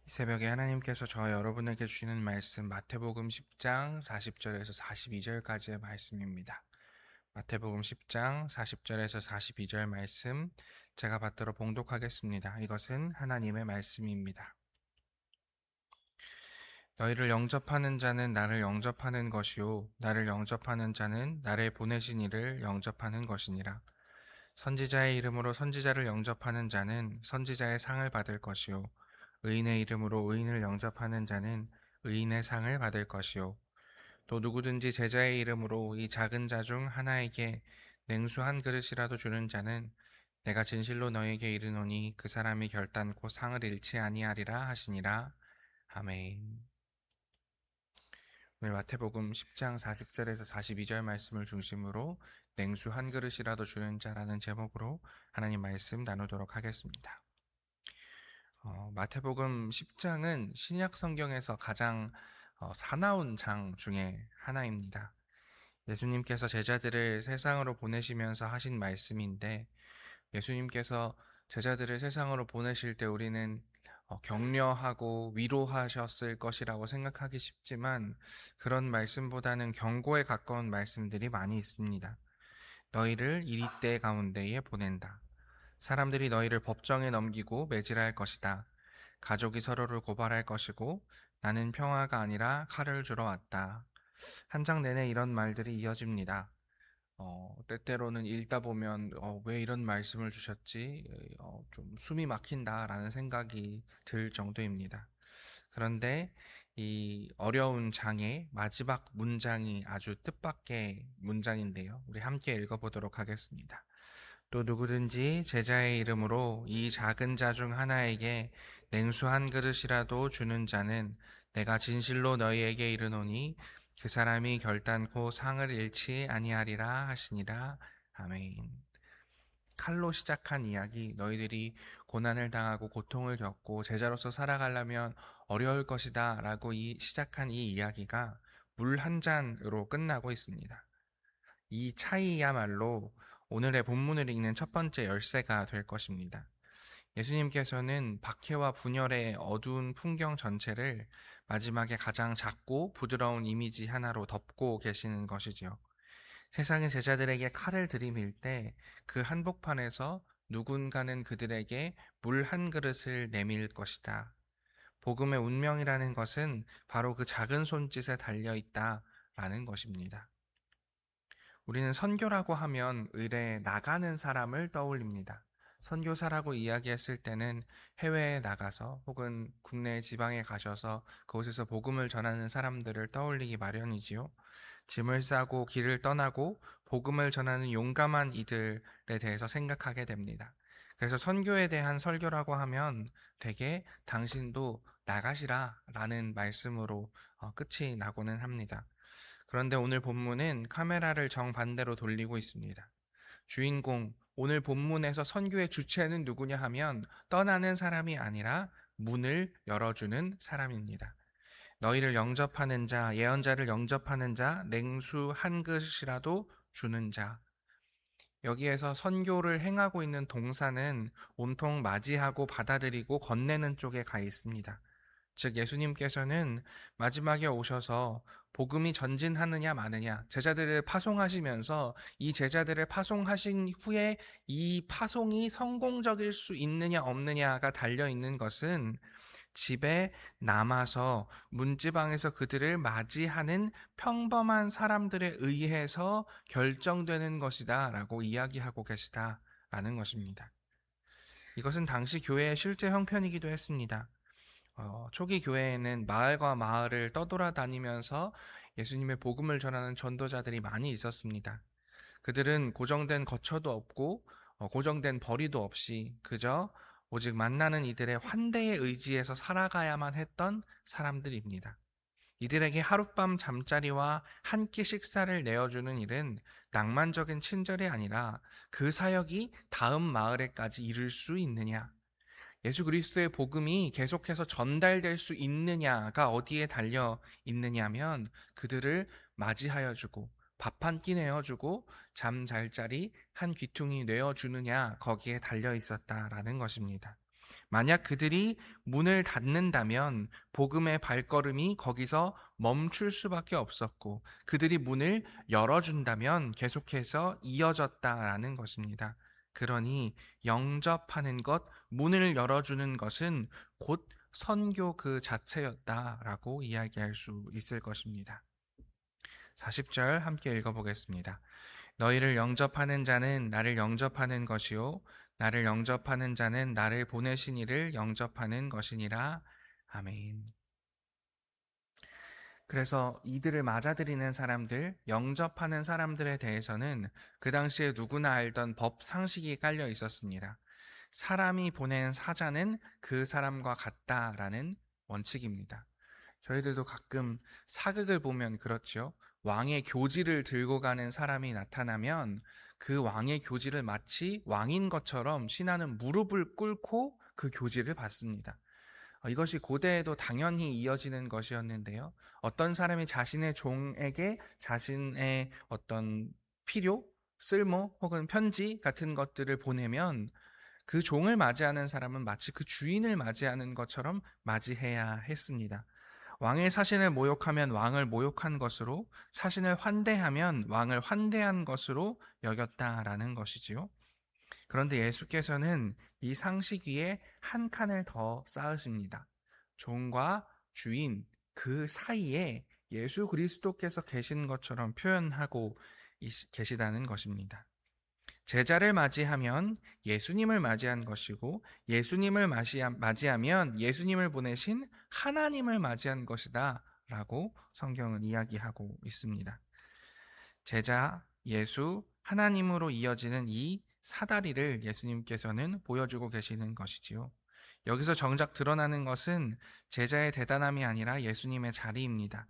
이 새벽에 하나님께서 저와 여러분에게 주시는 말씀 마태복음 10장 40절에서 42절까지의 말씀입니다. 마태복음 10장 40절에서 42절 말씀 제가 받들어 봉독하겠습니다. 이것은 하나님의 말씀입니다. 너희를 영접하는 자는 나를 영접하는 것이요 나를 영접하는 자는 나를 보내신 이를 영접하는 것이니라. 선지자의 이름으로 선지자를 영접하는 자는 선지자의 상을 받을 것이요 의인의 이름으로 의인을 영접하는 자는 의인의 상을 받을 것이요 또 누구든지 제자의 이름으로 이 작은 자 중 하나에게 냉수 한 그릇이라도 주는 자는 내가 진실로 너에게 이르노니 그 사람이 결단코 상을 잃지 아니하리라 하시니라. 아멘. 오늘 마태복음 10장 40절에서 42절 말씀을 중심으로 냉수 한 그릇이라도 주는 자라는 제목으로 하나님 말씀 나누도록 하겠습니다. 마태복음 10장은 신약 성경에서 가장 사나운 장 중에 하나입니다. 예수님께서 제자들을 세상으로 보내시면서 하신 말씀인데, 예수님께서 제자들을 세상으로 보내실 때 우리는 격려하고 위로하셨을 것이라고 생각하기 쉽지만, 그런 말씀보다는 경고에 가까운 말씀들이 많이 있습니다. 너희를 이리때 가운데에 보낸다. 사람들이 너희를 법정에 넘기고 매질할 것이다. 가족이 서로를 고발할 것이고 나는 평화가 아니라 칼을 주러 왔다. 한 장 내내 이런 말들이 이어집니다. 때때로는 읽다 보면 왜 이런 말씀을 주셨지? 좀 숨이 막힌다라는 생각이 들 정도입니다. 그런데 이 어려운 장의 마지막 문장이 아주 뜻밖의 문장인데요. 우리 함께 읽어보도록 하겠습니다. 또 누구든지 제자의 이름으로 이 작은 자 중 하나에게 냉수 한 그릇이라도 주는 자는 내가 진실로 너희에게 이르노니 그 사람이 결단코 상을 잃지 아니하리라 하시니라. 아멘. 칼로 시작한 이야기, 너희들이 고난을 당하고 고통을 겪고 제자로서 살아가려면 어려울 것이다 라고 시작한 이 이야기가 물 한 잔으로 끝나고 있습니다. 이 차이야말로 오늘의 본문을 읽는 첫 번째 열쇠가 될 것입니다. 예수님께서는 박해와 분열의 어두운 풍경 전체를 마지막에 가장 작고 부드러운 이미지 하나로 덮고 계시는 것이지요. 세상의 제자들에게 칼을 들이밀 때 그 한복판에서 누군가는 그들에게 물 한 그릇을 내밀 것이다. 복음의 운명이라는 것은 바로 그 작은 손짓에 달려 있다라는 것입니다. 우리는 선교라고 하면 의뢰에 나가는 사람을 떠올립니다. 선교사라고 이야기했을 때는 해외에 나가서 혹은 국내 지방에 가셔서 그곳에서 복음을 전하는 사람들을 떠올리기 마련이지요. 짐을 싸고 길을 떠나고 복음을 전하는 용감한 이들에 대해서 생각하게 됩니다. 그래서 선교에 대한 설교라고 하면 되게 당신도 나가시라 라는 말씀으로 끝이 나고는 합니다. 그런데 오늘 본문은 카메라를 정반대로 돌리고 있습니다. 주인공, 오늘 본문에서 선교의 주체는 누구냐 하면 떠나는 사람이 아니라 문을 열어주는 사람입니다. 너희를 영접하는 자, 예언자를 영접하는 자, 냉수 한 그릇이라도 주는 자. 여기에서 선교를 행하고 있는 동사는 온통 맞이하고 받아들이고 건네는 쪽에 가 있습니다. 즉 예수님께서는 마지막에 오셔서 복음이 전진하느냐 마느냐 제자들을 파송하시면서 이 제자들을 파송하신 후에 이 파송이 성공적일 수 있느냐 없느냐가 달려있는 것은 집에 남아서 문지방에서 그들을 맞이하는 평범한 사람들에 의해서 결정되는 것이다 라고 이야기하고 계시다라는 것입니다. 이것은 당시 교회의 실제 형편이기도 했습니다. 초기 교회에는 마을과 마을을 떠돌아다니면서 예수님의 복음을 전하는 전도자들이 많이 있었습니다. 그들은 고정된 거처도 없고 고정된 벌이도 없이 그저 오직 만나는 이들의 환대에 의지해서 살아가야만 했던 사람들입니다. 이들에게 하룻밤 잠자리와 한 끼 식사를 내어주는 일은 낭만적인 친절이 아니라 그 사역이 다음 마을에까지 이를 수 있느냐, 예수 그리스도의 복음이 계속해서 전달될 수 있느냐가 어디에 달려 있느냐면 그들을 맞이하여 주고 밥 한 끼 내어주고 잠 잘 자리 한 귀퉁이 내어주느냐 거기에 달려 있었다라는 것입니다. 만약 그들이 문을 닫는다면 복음의 발걸음이 거기서 멈출 수밖에 없었고, 그들이 문을 열어준다면 계속해서 이어졌다라는 것입니다. 그러니 영접하는 것, 문을 열어주는 것은 곧 선교 그 자체였다라고 이야기할 수 있을 것입니다. 40절 함께 읽어보겠습니다. 너희를 영접하는 자는 나를 영접하는 것이요 나를 영접하는 자는 나를 보내신 이를 영접하는 것이니라. 아멘. 그래서 이들을 맞아들이는 사람들, 영접하는 사람들에 대해서는 그 당시에 누구나 알던 법 상식이 깔려 있었습니다. 사람이 보낸 사자는 그 사람과 같다라는 원칙입니다. 저희들도 가끔 사극을 보면 그렇죠. 왕의 교지를 들고 가는 사람이 나타나면 그 왕의 교지를 마치 왕인 것처럼 신하는 무릎을 꿇고 그 교지를 받습니다. 이것이 고대에도 당연히 이어지는 것이었는데요. 어떤 사람이 자신의 종에게 자신의 어떤 필요, 쓸모 혹은 편지 같은 것들을 보내면 그 종을 맞이하는 사람은 마치 그 주인을 맞이하는 것처럼 맞이해야 했습니다. 왕의 사신을 모욕하면 왕을 모욕한 것으로, 사신을 환대하면 왕을 환대한 것으로 여겼다라는 것이지요. 그런데 예수께서는 이 상식 위에 한 칸을 더 쌓으십니다. 종과 주인 그 사이에 예수 그리스도께서 계신 것처럼 표현하고 계시다는 것입니다. 제자를 맞이하면 예수님을 맞이한 것이고, 예수님을 맞이하면 예수님을 보내신 하나님을 맞이한 것이다 라고 성경은 이야기하고 있습니다. 제자, 예수, 하나님으로 이어지는 이 사다리를 예수님께서는 보여주고 계시는 것이지요. 여기서 정작 드러나는 것은 제자의 대단함이 아니라 예수님의 자리입니다.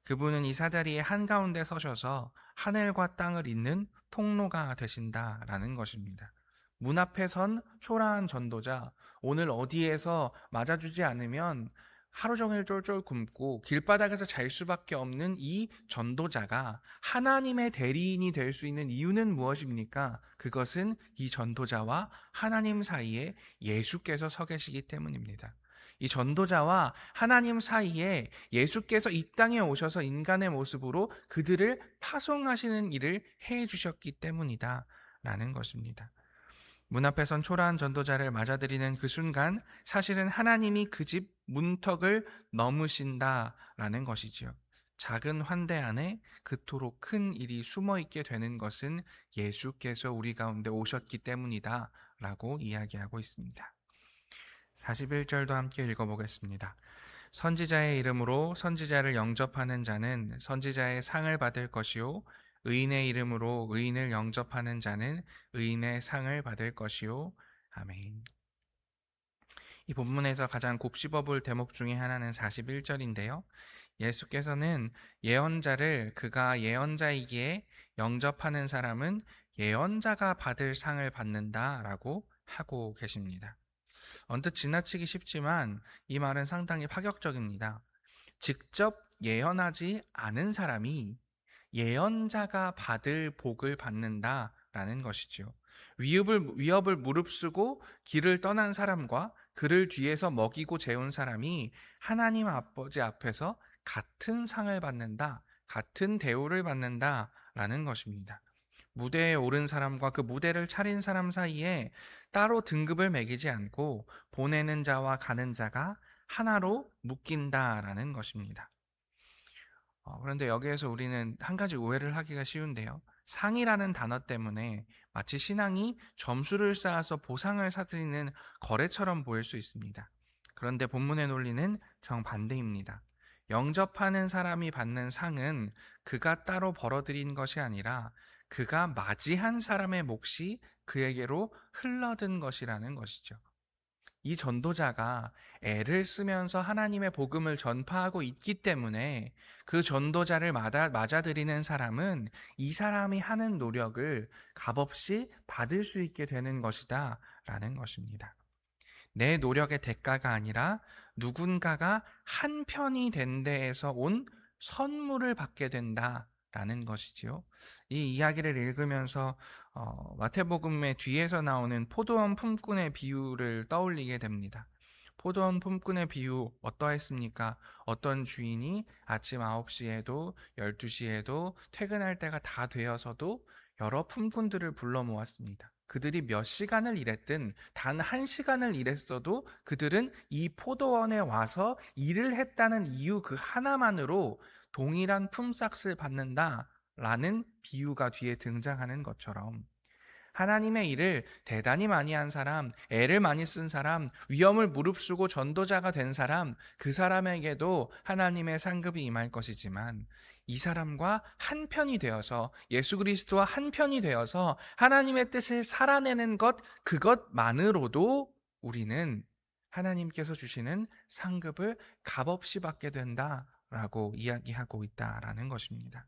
그분은 이 사다리의 한가운데 서셔서 하늘과 땅을 잇는 통로가 되신다라는 것입니다. 문 앞에 선 초라한 전도자, 오늘 어디에서 맞아주지 않으면 하루 종일 쫄쫄 굶고 길바닥에서 잘 수밖에 없는 이 전도자가 하나님의 대리인이 될 수 있는 이유는 무엇입니까? 그것은 이 전도자와 하나님 사이에 예수께서 서 계시기 때문입니다. 이 전도자와 하나님 사이에 예수께서 이 땅에 오셔서 인간의 모습으로 그들을 파송하시는 일을 해 주셨기 때문이다 라는 것입니다. 문 앞에 선 초라한 전도자를 맞아들이는 그 순간 사실은 하나님이 그 집 문턱을 넘으신다라는 것이지요. 작은 환대 안에 그토록 큰 일이 숨어 있게 되는 것은 예수께서 우리 가운데 오셨기 때문이다 라고 이야기하고 있습니다. 41절도 함께 읽어보겠습니다. 선지자의 이름으로 선지자를 영접하는 자는 선지자의 상을 받을 것이요 의인의 이름으로 의인을 영접하는 자는 의인의 상을 받을 것이요. 아멘. 이 본문에서 가장 곱씹어 볼 대목 중에 하나는 41절인데요. 예수께서는 예언자를 그가 예언자이기에 영접하는 사람은 예언자가 받을 상을 받는다라고 하고 계십니다. 언뜻 지나치기 쉽지만 이 말은 상당히 파격적입니다. 직접 예언하지 않은 사람이 예언자가 받을 복을 받는다라는 것이죠. 위협을 무릅쓰고 길을 떠난 사람과 그를 뒤에서 먹이고 재운 사람이 하나님 아버지 앞에서 같은 상을 받는다, 같은 대우를 받는다라는 것입니다. 무대에 오른 사람과 그 무대를 차린 사람 사이에 따로 등급을 매기지 않고 보내는 자와 가는 자가 하나로 묶인다라는 것입니다. 그런데 여기에서 우리는 한 가지 오해를 하기가 쉬운데요. 상이라는 단어 때문에 마치 신앙이 점수를 쌓아서 보상을 사들이는 거래처럼 보일 수 있습니다. 그런데 본문의 논리는 정반대입니다. 영접하는 사람이 받는 상은 그가 따로 벌어들인 것이 아니라 그가 맞이한 사람의 몫이 그에게로 흘러든 것이라는 것이죠. 이 전도자가 애를 쓰면서 하나님의 복음을 전파하고 있기 때문에 그 전도자를 맞아들이는 사람은 이 사람이 하는 노력을 값없이 받을 수 있게 되는 것이다 라는 것입니다. 내 노력의 대가가 아니라 누군가가 한 편이 된 데에서 온 선물을 받게 된다라는 것이지요. 이 이야기를 읽으면서 마태복음의 뒤에서 나오는 포도원 품꾼의 비유를 떠올리게 됩니다. 포도원 품꾼의 비유 어떠했습니까? 어떤 주인이 아침 9시에도 12시에도 퇴근할 때가 다 되어서도 여러 품꾼들을 불러 모았습니다. 그들이 몇 시간을 일했든 단 1시간을 일했어도 그들은 이 포도원에 와서 일을 했다는 이유 그 하나만으로 동일한 품삯을 받는다라는 비유가 뒤에 등장하는 것처럼 하나님의 일을 대단히 많이 한 사람, 애를 많이 쓴 사람, 위험을 무릅쓰고 전도자가 된 사람, 그 사람에게도 하나님의 상급이 임할 것이지만 이 사람과 한편이 되어서 예수 그리스도와 한편이 되어서 하나님의 뜻을 살아내는 것, 그것만으로도 우리는 하나님께서 주시는 상급을 값없이 받게 된다라고 이야기하고 있다라는 것입니다.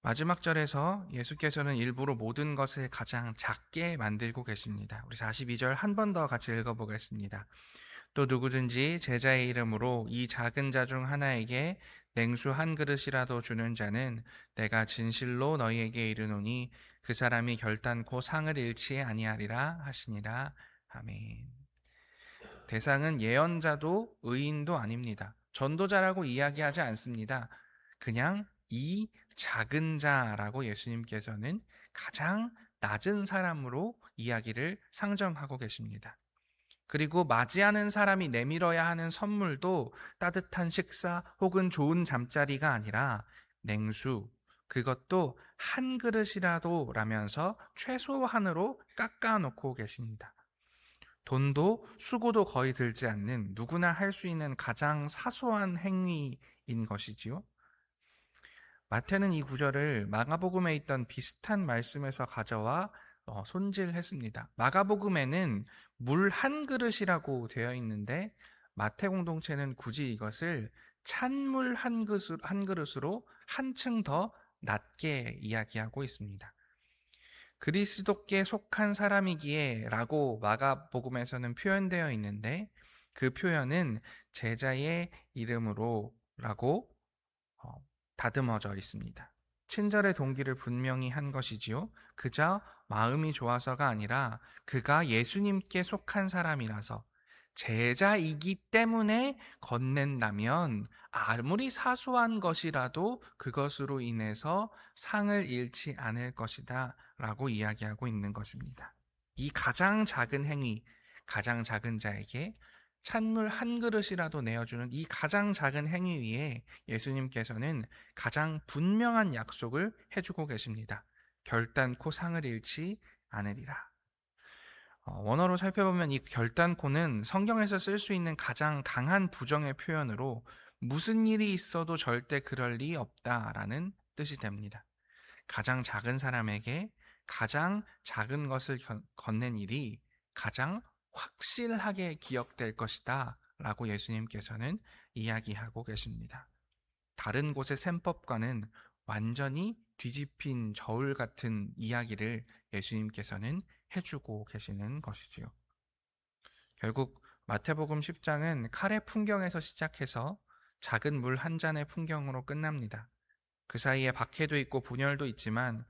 마지막 절에서 예수께서는 일부러 모든 것을 가장 작게 만들고 계십니다. 우리 42절 한 번 더 같이 읽어보겠습니다. 또 누구든지 제자의 이름으로 이 작은 자 중 하나에게 냉수 한 그릇이라도 주는 자는 내가 진실로 너희에게 이르노니 그 사람이 결단코 상을 잃지 아니하리라 하시니라. 아멘. 대상은 예언자도 의인도 아닙니다. 전도자라고 이야기하지 않습니다. 그냥 이 작은 자라고 예수님께서는 가장 낮은 사람으로 이야기를 상정하고 계십니다. 그리고 맞이하는 사람이 내밀어야 하는 선물도 따뜻한 식사 혹은 좋은 잠자리가 아니라 냉수, 그것도 한 그릇이라도 라면서 최소한으로 깎아놓고 계십니다. 돈도 수고도 거의 들지 않는 누구나 할 수 있는 가장 사소한 행위인 것이지요. 마태는 이 구절을 마가복음에 있던 비슷한 말씀에서 가져와 손질했습니다. 마가복음에는 물 한 그릇이라고 되어 있는데 마태 공동체는 굳이 이것을 찬물 한 그릇으로 한층 더 낮게 이야기하고 있습니다. 그리스도께 속한 사람이기에 라고 마가복음에서는 표현되어 있는데 그 표현은 제자의 이름으로 라고 다듬어져 있습니다. 친절의 동기를 분명히 한 것이지요. 그저 마음이 좋아서가 아니라 그가 예수님께 속한 사람이라서 제자이기 때문에 건넨다면 아무리 사소한 것이라도 그것으로 인해서 상을 잃지 않을 것이다 라고 이야기하고 있는 것입니다. 이 가장 작은 행위, 가장 작은 자에게 찬물 한 그릇이라도 내어주는 이 가장 작은 행위 위에 예수님께서는 가장 분명한 약속을 해주고 계십니다. 결단코 상을 잃지 않으리라. 원어로 살펴보면 이 결단코는 성경에서 쓸 수 있는 가장 강한 부정의 표현으로 무슨 일이 있어도 절대 그럴 리 없다라는 뜻이 됩니다. 가장 작은 사람에게 가장 작은 것을 건넨 일이 가장 확실하게 기억될 것이다 라고 예수님께서는 이야기하고 계십니다. 다른 곳의 셈법과는 완전히 뒤집힌 저울 같은 이야기를 예수님께서는 해주고 계시는 것이지요. 결국 마태복음 10장은 칼의 풍경에서 시작해서 작은 물 한 잔의 풍경으로 끝납니다. 그 사이에 박해도 있고 분열도 있지만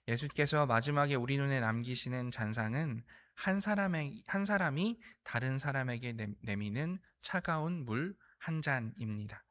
예수께서 마지막에 우리 눈에 남기시는 잔상은 한 사람이 다른 사람에게 내미는 차가운 물 한 잔입니다.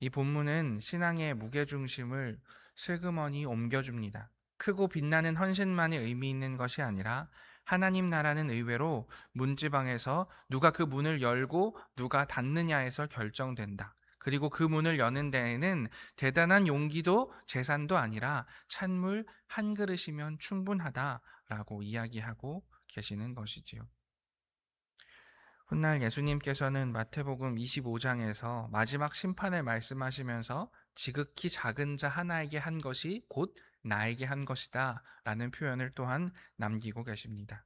이 본문은 신앙의 무게중심을 슬그머니 옮겨줍니다. 크고 빛나는 헌신만이 의미 있는 것이 아니라 하나님 나라는 의외로 문지방에서 누가 그 문을 열고 누가 닫느냐에서 결정된다. 그리고 그 문을 여는 데에는 대단한 용기도 재산도 아니라 찬물 한 그릇이면 충분하다라고 이야기하고 계시는 것이지요. 훗날 예수님께서는 마태복음 25장에서 마지막 심판을 말씀하시면서 지극히 작은 자 하나에게 한 것이 곧 나에게 한 것이다 라는 표현을 또한 남기고 계십니다.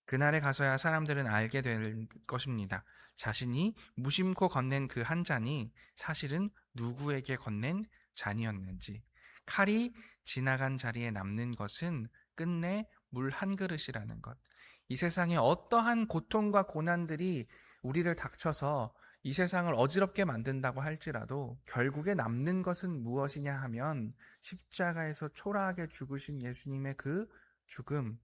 그날에 가서야 사람들은 알게 될 것입니다. 자신이 무심코 건넨 그 한 잔이 사실은 누구에게 건넨 잔이었는지. 칼이 지나간 자리에 남는 것은 끝내 물 한 그릇이라는 것. 이 세상에 어떠한 고통과 고난들이 우리를 닥쳐서 이 세상을 어지럽게 만든다고 할지라도 결국에 남는 것은 무엇이냐 하면 십자가에서 초라하게 죽으신 예수님의 그 죽음,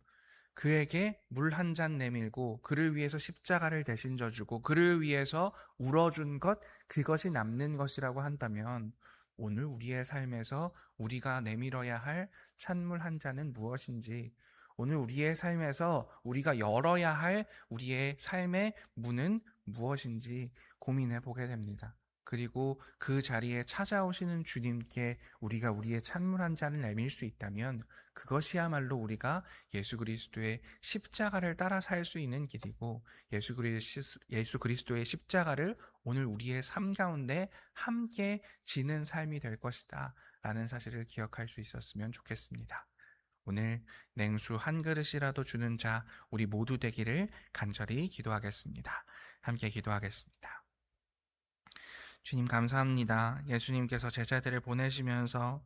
그에게 물 한 잔 내밀고 그를 위해서 십자가를 대신 져주고 그를 위해서 울어준 것, 그것이 남는 것이라고 한다면 오늘 우리의 삶에서 우리가 내밀어야 할 찬물 한 잔은 무엇인지, 오늘 우리의 삶에서 우리가 열어야 할 우리의 삶의 문은 무엇인지 고민해 보게 됩니다. 그리고 그 자리에 찾아오시는 주님께 우리가 우리의 찬물 한 잔을 내밀 수 있다면 그것이야말로 우리가 예수 그리스도의 십자가를 따라 살 수 있는 길이고, 예수 그리스도의 십자가를 오늘 우리의 삶 가운데 함께 지는 삶이 될 것이다 라는 사실을 기억할 수 있었으면 좋겠습니다. 오늘 냉수 한 그릇이라도 주는 자 우리 모두 되기를 간절히 기도하겠습니다. 함께 기도하겠습니다. 주님 감사합니다. 예수님께서 제자들을 보내시면서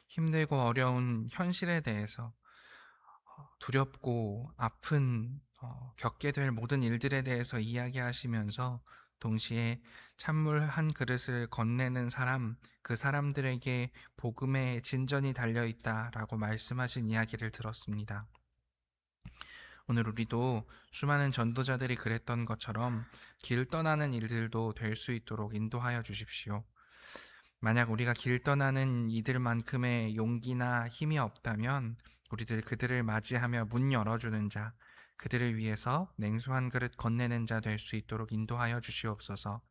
힘들고 어려운 현실에 대해서 두렵고 아픈 겪게 될 모든 일들에 대해서 이야기하시면서 동시에 찬물 한 그릇을 건네는 사람, 그 사람들에게 복음의 진전이 달려있다라고 말씀하신 이야기를 들었습니다. 오늘 우리도 수많은 전도자들이 그랬던 것처럼 길 떠나는 일들도 될 수 있도록 인도하여 주십시오. 만약 우리가 길 떠나는 이들만큼의 용기나 힘이 없다면 우리들 그들을 맞이하며 문 열어주는 자, 그들을 위해서 냉수 한 그릇 건네는 자 될 수 있도록 인도하여 주시옵소서.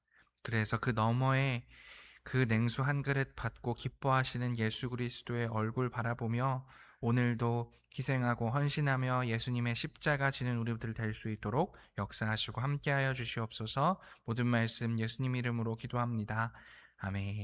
그래서 그 너머에 그 냉수 한 그릇 받고 기뻐하시는 예수 그리스도의 얼굴 바라보며 오늘도 희생하고 헌신하며 예수님의 십자가 지는 우리들 될 수 있도록 역사하시고 함께하여 주시옵소서. 모든 말씀 예수님 이름으로 기도합니다. 아멘.